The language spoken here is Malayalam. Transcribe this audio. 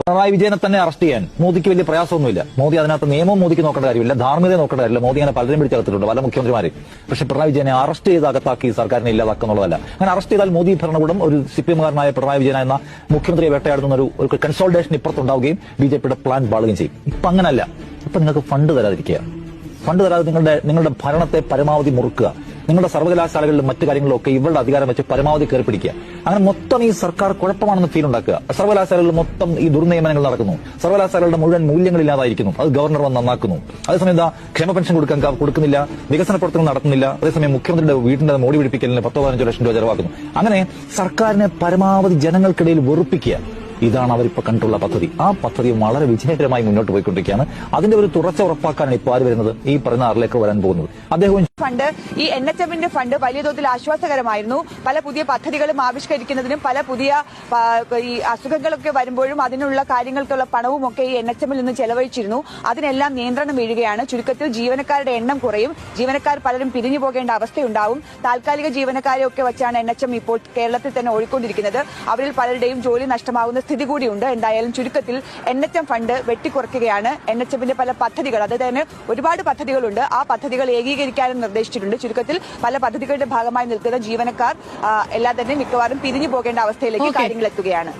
പിണറായി വിജയനെ തന്നെ അറസ്റ്റ് ചെയ്യാൻ മോദിക്ക് വലിയ പ്രയാസമൊന്നുമില്ല. മോദി അതിനകത്ത് നിയമം മോദിക്ക് നോക്കേണ്ട കാര്യമില്ല, ധാർമ്മികത നോക്കേണ്ട കാര്യമില്ല. മോദി അങ്ങനെ പലരും പിടിച്ചകത്തിട്ടുണ്ട്, പല മുഖ്യമന്ത്രിമാരെ. പക്ഷേ പിണറായി വിജയനെ അറസ്റ്റ് ചെയ്ത് അകത്താക്കി സർക്കാരിനെ ഇല്ലാതാക്കുന്നുള്ളതല്ല. അങ്ങനെ അറസ്റ്റ് ചെയ്താൽ മോദി ഭരണകൂടം ഒരു സിപിഎമ്മുകാരനായ പിണറായി വിജയൻ എന്ന മുഖ്യമന്ത്രിയെ വേട്ടയാടുന്ന ഒരു കൺസോൾട്ടേഷൻ ഇപ്പുറത്തുണ്ടാവുകയും ബിജെപിയുടെ പ്ലാൻ പാളുകയും ചെയ്യും. ഇപ്പൊ അങ്ങനല്ല. ഇപ്പൊ നിങ്ങൾക്ക് ഫണ്ട് തരാതിരിക്കുക, ഫണ്ട് തരാതെ നിങ്ങളുടെ ഭരണത്തെ പരമാവധി മുറുക്കുക, നിങ്ങളുടെ സർവകലാശാലകളിലും മറ്റു കാര്യങ്ങളിലും ഒക്കെ ഇവരുടെ അധികാരം വെച്ച് പരമാവധി കയറി പിടിക്കുക. അങ്ങനെ മൊത്തം ഈ സർക്കാർ കുഴപ്പമാണെന്ന് ഫീൽ ഉണ്ടാക്കുക. സർവകലാശാലകളിൽ മൊത്തം ഈ ദുർനിയമനങ്ങൾ നടക്കുന്നു, സർവകലാശാലകളുടെ മുഴുവൻ മൂല്യങ്ങളില്ലാതായിരിക്കുന്നു. അത് ഗവർണർ വന്ന് നന്നാക്കുന്നു. അതേസമയം ക്ഷേമ പെൻഷൻ കൊടുക്കുന്നില്ല, വികസന പ്രവർത്തനങ്ങൾ നടത്തുന്നില്ല. അതേസമയം മുഖ്യമന്ത്രിയുടെ വീടിന്റെ മോടി പിടിപ്പിക്കലിന് 10-15 ലക്ഷം രൂപ ചെലവാക്കുന്നു. അങ്ങനെ സർക്കാരിനെ പരമാവധി ജനങ്ങൾക്കിടയിൽ വെറുപ്പിക്കുക. ഇതാണ് അവരിപ്പോൾ കണ്ടുള്ള പദ്ധതി. ആ പദ്ധതി വളരെ വിജയകരമായി മുന്നോട്ട് പോയിക്കൊണ്ടിരിക്കുകയാണ്. അതിന്റെ ഒരു തുടർച്ച ഉറപ്പാക്കാനാണ് ഇപ്പോൾ ആര് വരുന്നത്, ഈ പറയുന്ന ആറിലേക്ക് വരാൻ പോകുന്നത്. അദ്ദേഹം ഫണ്ട്, ഈ NHMന്റെ ഫണ്ട് വലിയ തോതിൽ ആശ്വാസകരമായിരുന്നു. പല പുതിയ പദ്ധതികളും ആവിഷ്കരിക്കുന്നതിനും പല പുതിയ ഈ അസുഖങ്ങളൊക്കെ വരുമ്പോഴും അതിനുള്ള കാര്യങ്ങൾക്കുള്ള പണവും ഒക്കെ ഈ NHMൽ നിന്ന് ചെലവഴിച്ചിരുന്നു. അതിനെല്ലാം നിയന്ത്രണം വീഴുകയാണ്. ചുരുക്കത്തിൽ ജീവനക്കാരുടെ എണ്ണം കുറയും, ജീവനക്കാർ പലരും പിരിഞ്ഞു പോകേണ്ട അവസ്ഥയുണ്ടാവും. താൽക്കാലിക ജീവനക്കാരെ ഒക്കെ വെച്ചാണ് NHM ഇപ്പോൾ കേരളത്തിൽ തന്നെ ഓടിക്കൊണ്ടിരിക്കുന്നത്. അവരിൽ പലരുടെയും ജോലി നഷ്ടമാകുന്ന സ്ഥിതി കൂടിയുണ്ട്. എന്തായാലും ചുരുക്കത്തിൽ NHM ഫണ്ട് വെട്ടിക്കുറയ്ക്കുകയാണ്. NHMന്റെ പല പദ്ധതികൾ, അതായത് തന്നെ ഒരുപാട് പദ്ധതികളുണ്ട്, ആ പദ്ധതികൾ ഏകീകരിക്കാനും നിർദ്ദേശിച്ചിട്ടുണ്ട്. ചുരുക്കത്തിൽ പല പദ്ധതികളുടെ ഭാഗമായി നിൽക്കുന്ന ജീവനക്കാർ എല്ലാം തന്നെ മിക്കവാറും പിരിഞ്ഞു പോകേണ്ട അവസ്ഥയിലേക്ക് കാര്യങ്ങൾ എത്തുകയാണ്.